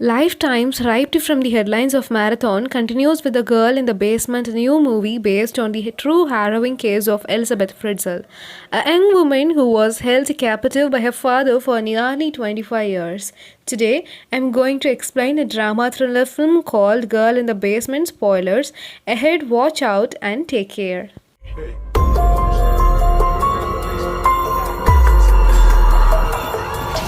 Lifetime's ripped from the headlines of Marathon continues with The Girl in the Basement, a new movie based on the true harrowing case of Elizabeth Fritzl, a young woman who was held captive by her father for nearly 25 years. Today, I'm going to explain a drama thriller film called Girl in the Basement. Spoilers ahead, watch out and take care.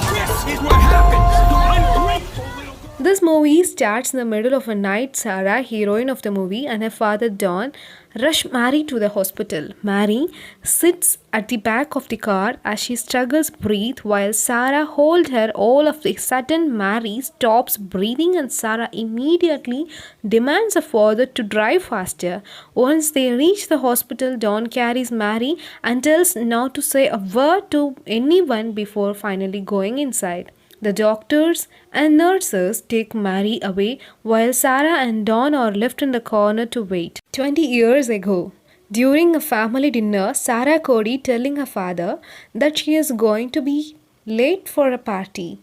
This is what happens to ungrateful little girls. This movie starts in the middle of a night. Sarah, heroine of the movie, and her father Don rush Mary to the hospital. Mary sits at the back of the car as she struggles to breathe while Sarah holds her. All of a sudden, Mary stops breathing and Sarah immediately demands her father to drive faster. Once they reach the hospital, Don carries Mary and tells not to say a word to anyone before finally going inside. The doctors and nurses take Mary away while Sarah and Dawn are left in the corner to wait. 20 years ago, during a family dinner, Sarah Cody telling her father that she is going to be late for a party.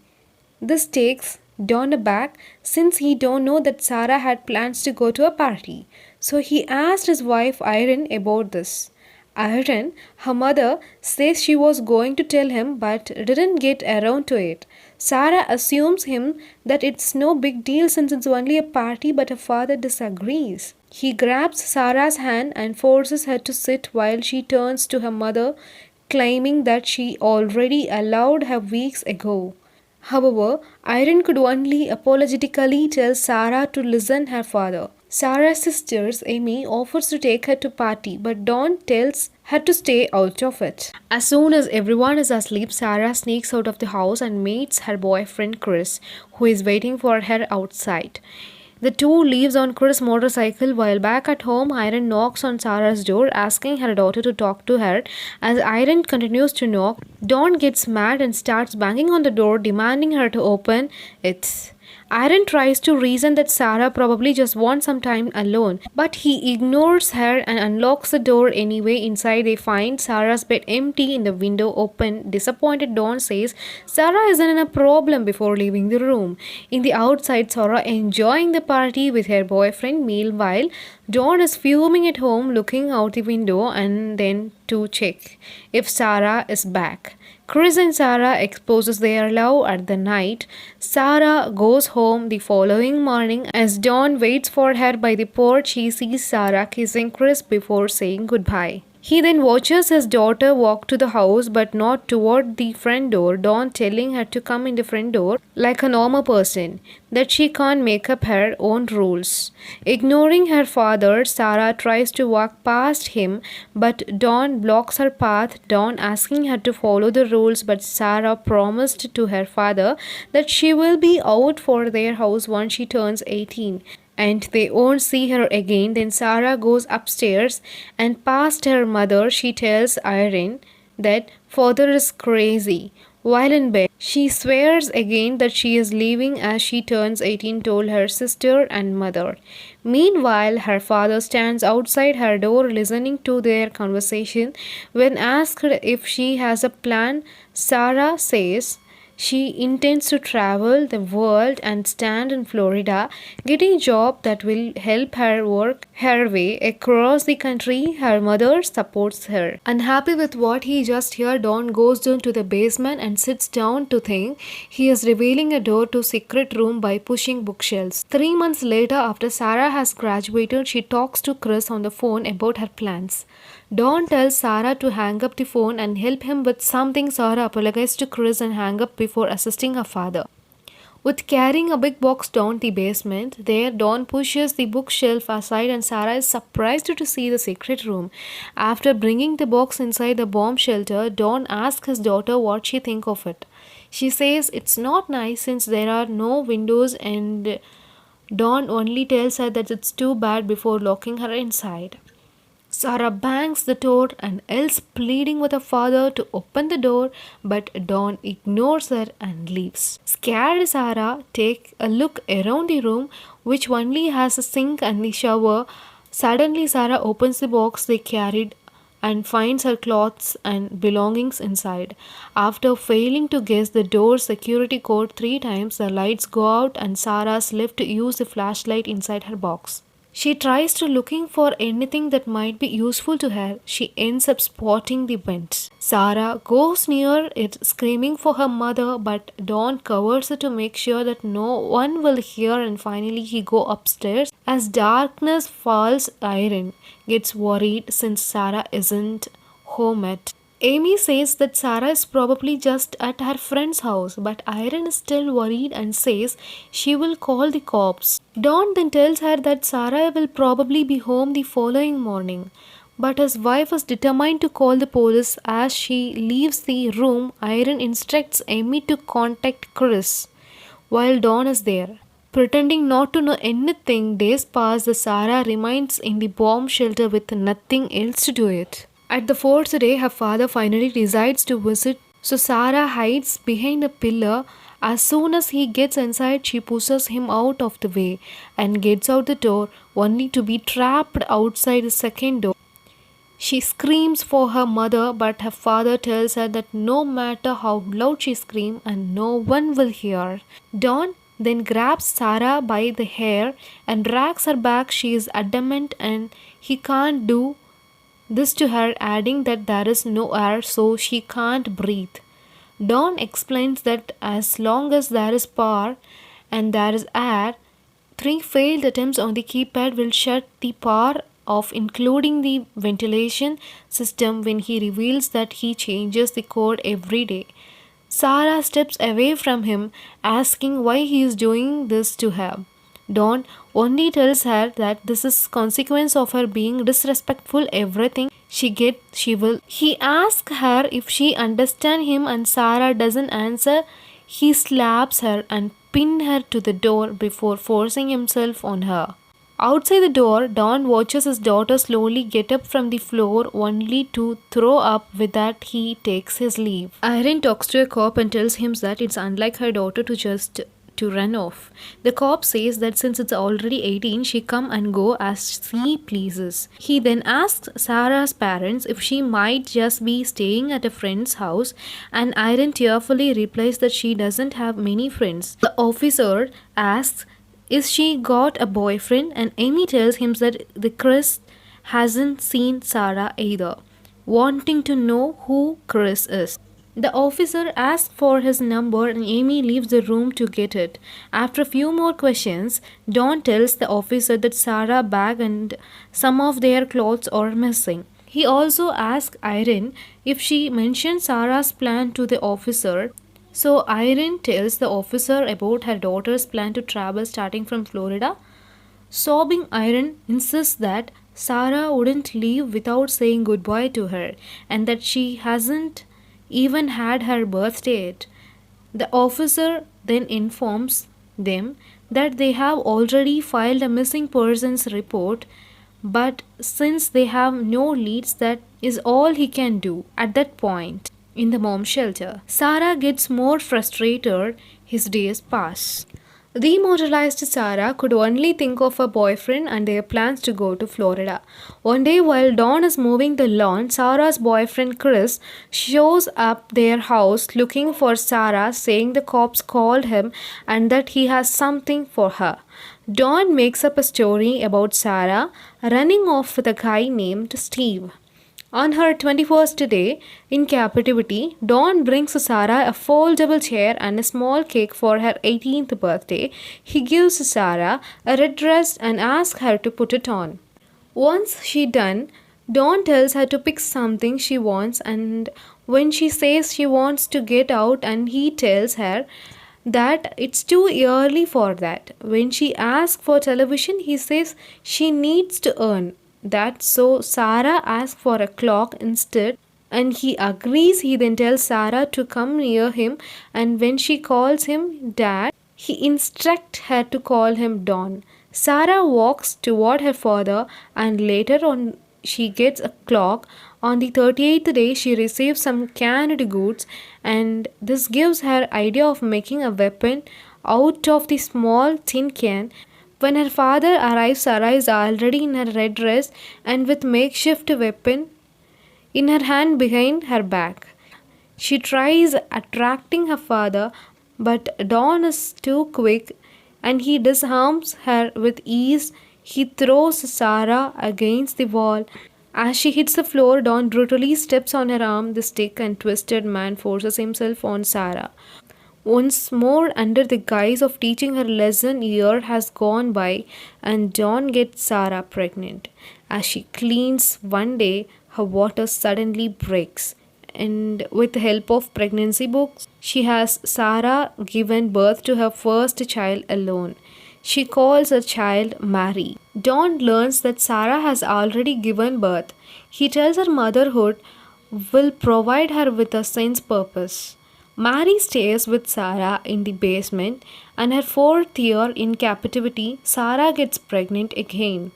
This takes Don aback since he don't know that Sarah had plans to go to a party. So he asked his wife Irene about this. Irene, her mother, says she was going to tell him but didn't get around to it. Sarah assumes him that it's no big deal since it's only a party, but her father disagrees. He grabs Sarah's hand and forces her to sit while she turns to her mother, claiming that she already allowed her weeks ago. However, Irene could only apologetically tell Sarah to listen her father. Sarah's sisters Amy offers to take her to party, but Dawn tells her to stay out of it. As soon as everyone is asleep, Sarah sneaks out of the house and meets her boyfriend Chris, who is waiting for her outside. The two leaves on Chris' motorcycle while back at home. Irene knocks on Sarah's door asking her daughter to talk to her. As Irene continues to knock, Dawn gets mad and starts banging on the door demanding her to open it. Irene tries to reason that Sarah probably just wants some time alone, but he ignores her and unlocks the door anyway. Inside, they find Sarah's bed empty and the window open. Disappointed, Dawn says Sarah isn't in a problem before leaving the room. In the outside, Sarah enjoying the party with her boyfriend. Meanwhile, Dawn is fuming at home, looking out the window and then to check if Sarah is back. Chris and Sarah exposes their love at the night. Sarah goes home the following morning. As Dawn waits for her by the porch, she sees Sarah kissing Chris before saying goodbye. He then watches his daughter walk to the house but not toward the front door, Dawn telling her to come in the front door like a normal person, that she can't make up her own rules. Ignoring her father, Sarah tries to walk past him but Dawn blocks her path, Dawn asking her to follow the rules, but Sarah promised to her father that she will be out for their house once she turns 18 and they won't see her again. Then Sarah goes upstairs and past her mother, she tells Irene that father is crazy. While in bed, she swears again that she is leaving as she turns 18, told her sister and mother. Meanwhile, her father stands outside her door listening to their conversation. When asked if she has a plan, Sarah says she intends to travel the world and stand in Florida, getting a job that will help her work her way across the country. Her mother supports her. Unhappy with what he just heard, Don goes down to the basement and sits down to think. He is revealing a door to secret room by pushing bookshelves. 3 months later, after Sarah has graduated, she talks to Chris on the phone about her plans. Dawn tells Sarah to hang up the phone and help him with something. Sarah apologizes to Chris and hang up before assisting her father. With carrying a big box down the basement, there Dawn pushes the bookshelf aside and Sarah is surprised to see the secret room. After bringing the box inside the bomb shelter, Dawn asks his daughter what she thinks of it. She says it's not nice since there are no windows, and Dawn only tells her that it's too bad before locking her inside. Sarah bangs the door and yells, pleading with her father to open the door, but Dawn ignores her and leaves. Scared, Sarah takes a look around the room, which only has a sink and the shower. Suddenly, Sarah opens the box they carried and finds her clothes and belongings inside. After failing to guess the door security code 3 times, the lights go out and Sarah's left to use the flashlight inside her box. She tries to looking for anything that might be useful to her. She ends up spotting the vent. Sarah goes near it screaming for her mother, but Dawn covers it to make sure that no one will hear, and finally he go upstairs. As darkness falls, Irene gets worried since Sarah isn't home yet. Amy says that Sarah is probably just at her friend's house, but Irene is still worried and says she will call the cops. Dawn then tells her that Sarah will probably be home the following morning, but his wife is determined to call the police. As she leaves the room, Irene instructs Amy to contact Chris while Dawn is there. Pretending not to know anything, days pass. The Sarah remains in the bomb shelter with nothing else to do it. At the fourth day, her father finally decides to visit, so Sarah hides behind a pillar. As soon as he gets inside, she pushes him out of the way and gets out the door, only to be trapped outside the second door. She screams for her mother, but her father tells her that no matter how loud she screams, and no one will hear. Dawn then grabs Sarah by the hair and drags her back. She is adamant and he can't do this to her, adding that there is no air so she can't breathe. Dawn explains that as long as there is power and there is air, 3 failed attempts on the keypad will shut the power off, including the ventilation system, when he reveals that he changes the code every day. Sarah steps away from him, asking why he is doing this to her. Dawn only tells her that this is consequence of her being disrespectful. Everything she gets, she will. He asks her if she understands him, and Sarah doesn't answer. He slaps her and pins her to the door before forcing himself on her. Outside the door, Dawn watches his daughter slowly get up from the floor, only to throw up. With that, he takes his leave. Irene talks to a cop and tells him that it's unlike her daughter to run off. The cop says that since it's already 18, she come and go as she pleases. He then asks Sarah's parents if she might just be staying at a friend's house, and Irene tearfully replies that she doesn't have many friends. The officer asks is she got a boyfriend, and Amy tells him that the Chris hasn't seen Sarah either, wanting to know who Chris is. The officer asks for his number and Amy leaves the room to get it. After a few more questions, Dawn tells the officer that Sarah's bag and some of their clothes are missing. He also asks Irene if she mentioned Sarah's plan to the officer. So Irene tells the officer about her daughter's plan to travel starting from Florida. Sobbing, Irene insists that Sarah wouldn't leave without saying goodbye to her, and that she hasn't even had her birthday yet. The officer then informs them that they have already filed a missing persons report, but since they have no leads, that is all he can do at that point. In the bomb shelter, Sarah gets more frustrated. His days pass. Demoralized Sarah could only think of her boyfriend and their plans to go to Florida. One day, while Dawn is mowing the lawn, Sarah's boyfriend Chris shows up their house looking for Sarah, saying the cops called him and that he has something for her. Dawn makes up a story about Sarah running off with a guy named Steve. On her 21st day in captivity, Dawn brings Sarah a foldable chair and a small cake for her 18th birthday. He gives Sarah a red dress and asks her to put it on. Once she done, Dawn tells her to pick something she wants, and when she says she wants to get out, and he tells her that it's too early for that. When she asks for television, he says she needs to earn that, so Sarah asks for a clock instead, and he agrees. He then tells Sarah to come near him, and when she calls him dad, he instructs her to call him Dawn. Sarah walks toward her father, and later on she gets a clock. On the 38th day, she receives some canned goods, and this gives her idea of making a weapon out of the small tin can. When her father arrives, Sarah is already in her red dress and with makeshift weapon. in her hand behind her back. She tries attracting her father, but Don is too quick and he disarms her with ease. He throws Sarah against the wall. As she hits the floor, Don brutally steps on her arm. The stick and twisted man forces himself on Sarah. Once more, under the guise of teaching her lesson, a year has gone by, and Dawn gets Sarah pregnant. As she cleans one day, her water suddenly breaks, and with the help of pregnancy books, she has Sarah given birth to her first child alone. She calls her child Mary. Dawn learns that Sarah has already given birth. He tells her motherhood will provide her with a sense purpose. Mary stays with Sarah in the basement, and her fourth year in captivity, Sarah gets pregnant again.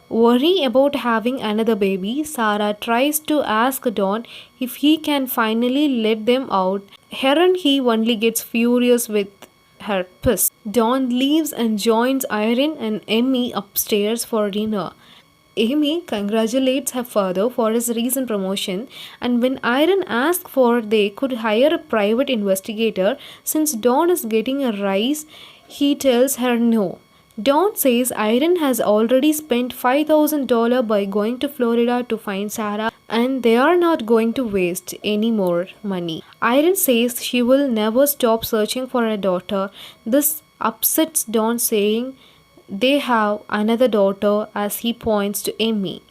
Worry about having another baby, Sarah tries to ask Don if he can finally let them out. Heron he only gets furious with her piss. Dawn leaves and joins Irene and Emmy upstairs for dinner. Amy congratulates her father for his recent promotion, and when Irene asks for they could hire a private investigator since Dawn is getting a rise, he tells her no. Dawn says Irene has already spent $5,000 by going to Florida to find Sarah and they are not going to waste any more money. Irene says she will never stop searching for her daughter. This upsets Dawn, saying they have another daughter as he points to Amy.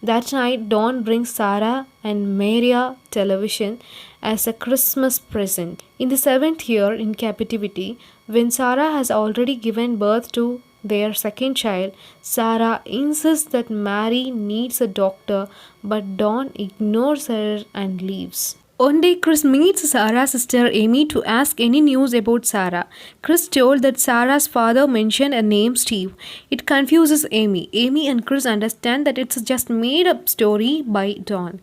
That night, Dawn brings Sarah and Maria television as a Christmas present. In the seventh year in captivity, when Sarah has already given birth to their second child, Sarah insists that Mary needs a doctor, but Dawn ignores her and leaves. One day, Chris meets Sarah's sister Amy to ask any news about Sarah. Chris told that Sarah's father mentioned a name Steve. It confuses Amy. Amy and Chris understand that it's just made up story by Dawn.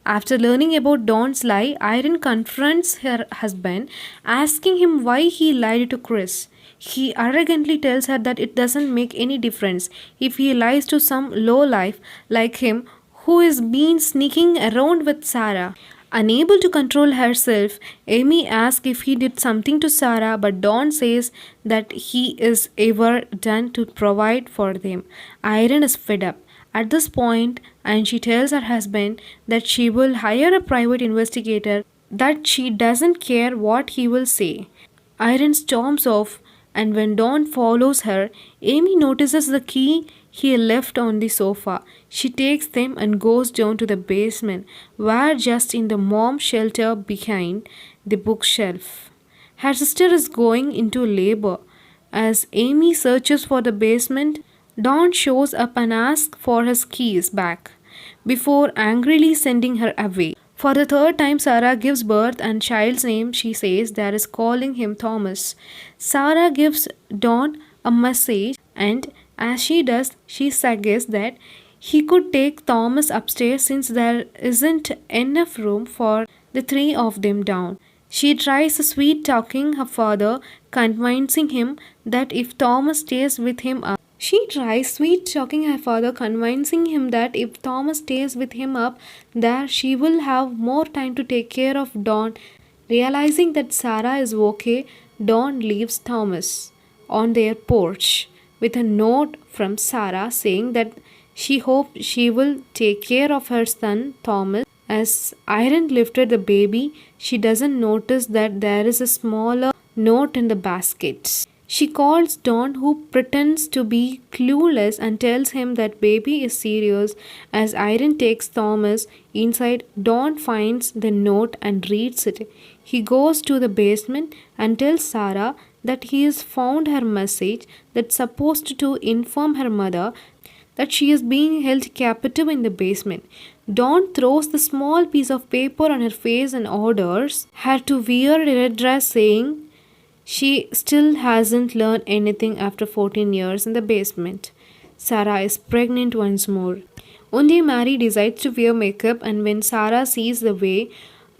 After learning about Dawn's lie, Irene confronts her husband, asking him why he lied to Chris. He arrogantly tells her that it doesn't make any difference if he lies to some lowlife like him who is been sneaking around with Sarah. Unable to control herself, Amy asks if he did something to Sarah, but Dawn says that he is ever done to provide for them. Irene is fed up at this point and she tells her husband that she will hire a private investigator, that she doesn't care what he will say. Irene storms off, and when Dawn follows her, Amy notices the key he left on the sofa. She takes them and goes down to the basement, where just in the mom shelter behind the bookshelf. Her sister is going into labor. As Amy searches for the basement, Dawn shows up and asks for his keys back, before angrily sending her away. For the third time, Sarah gives birth and child's name she says that is calling him Thomas. Sarah gives Dawn a message, and as she does, she suggests that he could take Thomas upstairs since there isn't enough room for the three of them down. She tries sweet talking her father, convincing him that if Thomas stays with him up, there she will have more time to take care of Dawn. Realizing that Sarah is okay, Dawn leaves Thomas on their porch with a note from Sarah saying that she hopes she will take care of her son Thomas. As Irene lifted the baby, she doesn't notice that there is a smaller note in the basket. She calls Dawn, who pretends to be clueless, and tells him that baby is serious. As Irene takes Thomas inside, Dawn finds the note and reads it. He goes to the basement and tells Sarah that he has found her message that's supposed to inform her mother that she is being held captive in the basement. Dawn throws the small piece of paper on her face and orders her to wear a red dress, saying she still hasn't learned anything after 14 years in the basement. Sarah is pregnant once more. One day, Mary decides to wear makeup, and when Sarah sees the way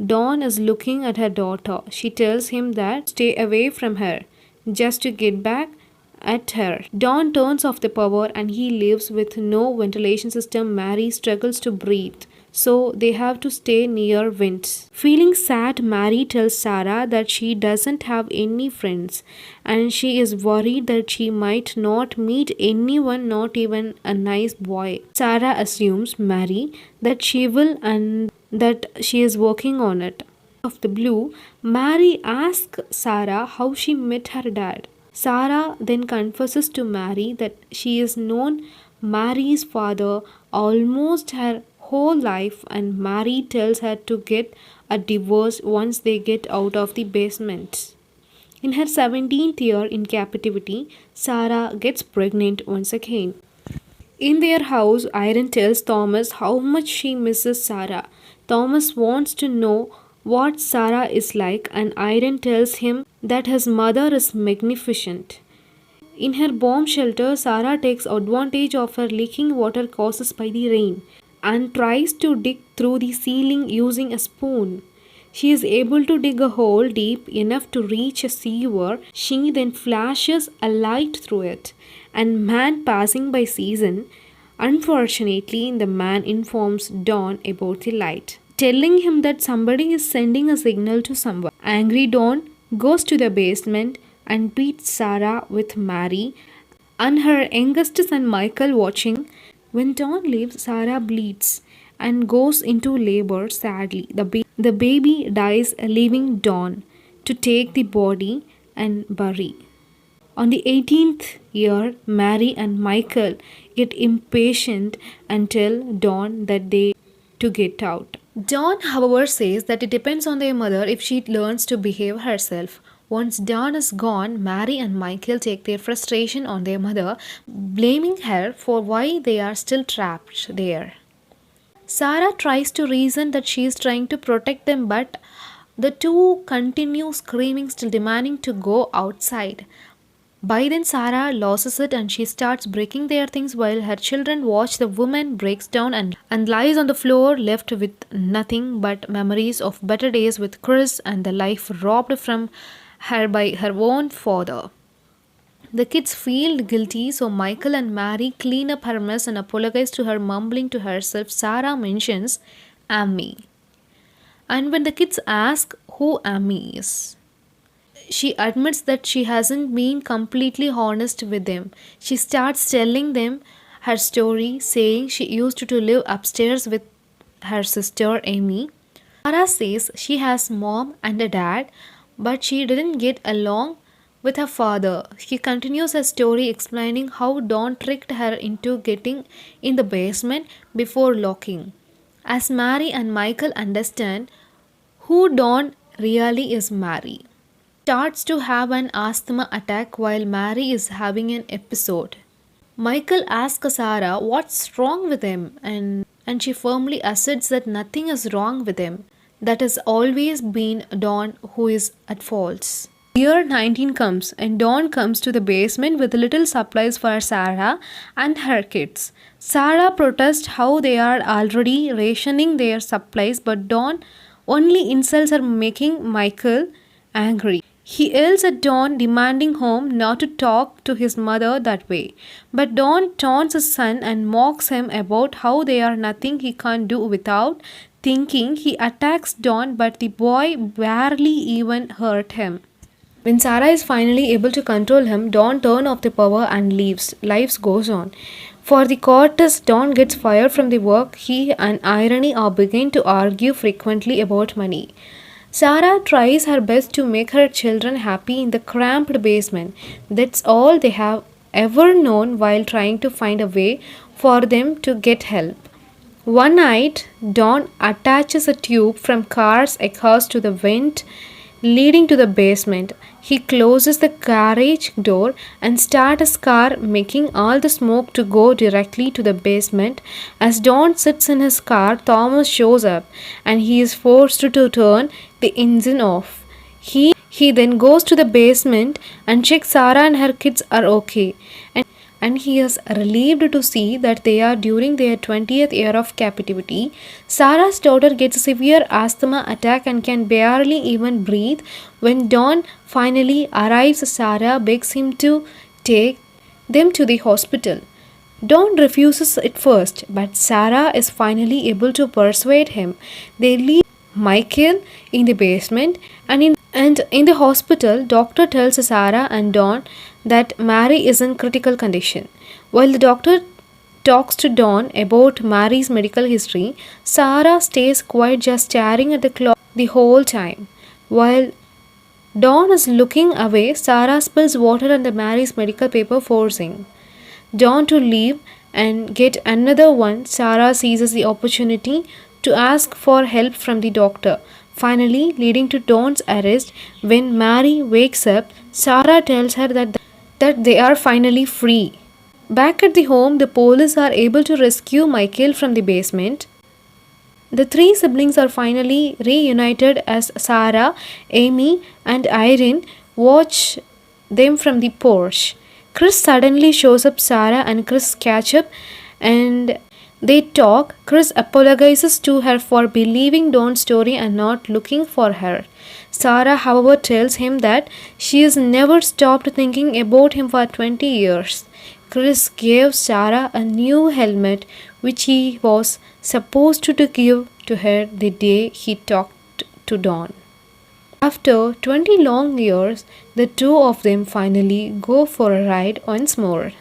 Dawn is looking at her daughter, she tells him that stay away from her, just to get back at her. Dawn turns off the power and he lives with no ventilation system. Mary struggles to breathe, so they have to stay near Vince. Feeling sad, Mary tells Sarah that she doesn't have any friends and she is worried that she might not meet anyone, not even a nice boy. Sarah assumes Mary that she will and that she is working on it. Of the blue, Mary asks Sarah how she met her dad. Sarah then confesses to Mary that she has known Mary's father almost her whole life, and Mary tells her to get a divorce once they get out of the basement. In her 17th year in captivity, Sarah gets pregnant once again. In their house, Irene tells Thomas how much she misses Sarah. Thomas wants to know what Sarah is like, and Irene tells him that his mother is magnificent. In her bomb shelter, Sarah takes advantage of her leaking water caused by the rain and tries to dig through the ceiling using a spoon. She is able to dig a hole deep enough to reach a sewer. She then flashes a light through it, and man passing by sees it. Unfortunately, the man informs Don about the light, telling him that somebody is sending a signal to someone. Angry Don goes to the basement and beats Sarah with Mary and her youngest son Michael watching. When Dawn leaves, Sarah bleeds and goes into labor sadly. The baby dies, leaving Dawn to take the body and bury. On the 18th year, Mary and Michael get impatient and tell Dawn that they to get out. Dawn, however, says that it depends on their mother if she learns to behave herself. Once Dawn is gone, Mary and Michael take their frustration on their mother, blaming her for why they are still trapped there. Sarah tries to reason that she is trying to protect them, but the two continue screaming, still demanding to go outside. By then, Sarah loses it and she starts breaking their things while her children watch. The woman breaks down and lies on the floor, left with nothing but memories of better days with Chris and the life robbed from her by her own father. The kids feel guilty, so Michael and Mary clean up her mess and apologize to her, mumbling to herself. Sarah mentions Amy. And when the kids ask who Amy is, she admits that she hasn't been completely honest with them. She starts telling them her story, saying she used to live upstairs with her sister Amy. Sarah says she has mom and a dad, but she didn't get along with her father. She continues her story explaining how Dawn tricked her into getting in the basement before locking. As Mary and Michael understand who Dawn really is, Mary starts to have an asthma attack while Mary is having an episode. Michael asks Sarah what's wrong with him, and she firmly asserts that nothing is wrong with him. That has always been Dawn who is at fault. Year 19 comes and Dawn comes to the basement with little supplies for Sarah and her kids. Sarah protests how they are already rationing their supplies, but Dawn only insults her, making Michael angry. He yells at Dawn, demanding home not to talk to his mother that way. But Dawn taunts his son and mocks him about how they are nothing he can't do without thinking. He attacks Dawn, but the boy barely even hurt him. When Sarah is finally able to control him, Dawn turns off the power and leaves. Life goes on. For the courtess, Dawn gets fired from the work. He and Irony are beginning to argue frequently about money. Sarah tries her best to make her children happy in the cramped basement. That's all they have ever known while trying to find a way for them to get help. One night, Dawn attaches a tube from car's exhaust to the vent leading to the basement. He closes the garage door and starts his car, making all the smoke to go directly to the basement. As Dawn sits in his car, Thomas shows up and he is forced to turn the engine off. He then goes to the basement and checks Sarah and her kids are okay. And he is relieved to see that they are during their 20th year of captivity. Sarah's daughter gets a severe asthma attack and can barely even breathe. When Dawn finally arrives, Sarah begs him to take them to the hospital. Don refuses at first, but Sarah is finally able to persuade him. They leave Michael in the basement, and in the hospital, doctor tells Sarah and Don that Mary is in critical condition. While the doctor talks to Don about Mary's medical history, Sarah stays quiet, just staring at the clock the whole time. While Dawn is looking away, Sarah spills water on the Mary's medical paper, forcing Dawn to leave and get another one. Sarah seizes the opportunity to ask for help from the doctor, finally leading to Dawn's arrest. When Mary wakes up, Sarah tells her that they are finally free. Back at the home, the police are able to rescue Michael from the basement. The three siblings are finally reunited as Sarah, Amy, and Irene watch them from the porch. Chris suddenly shows up. Sarah and Chris catch up and they talk. Chris apologizes to her for believing Dawn's story and not looking for her. Sarah, however, tells him that she has never stopped thinking about him for 20 years. Chris gave Sarah a new helmet which he was supposed to give to her the day he talked to Dawn. After 20 long years, the two of them finally go for a ride once more.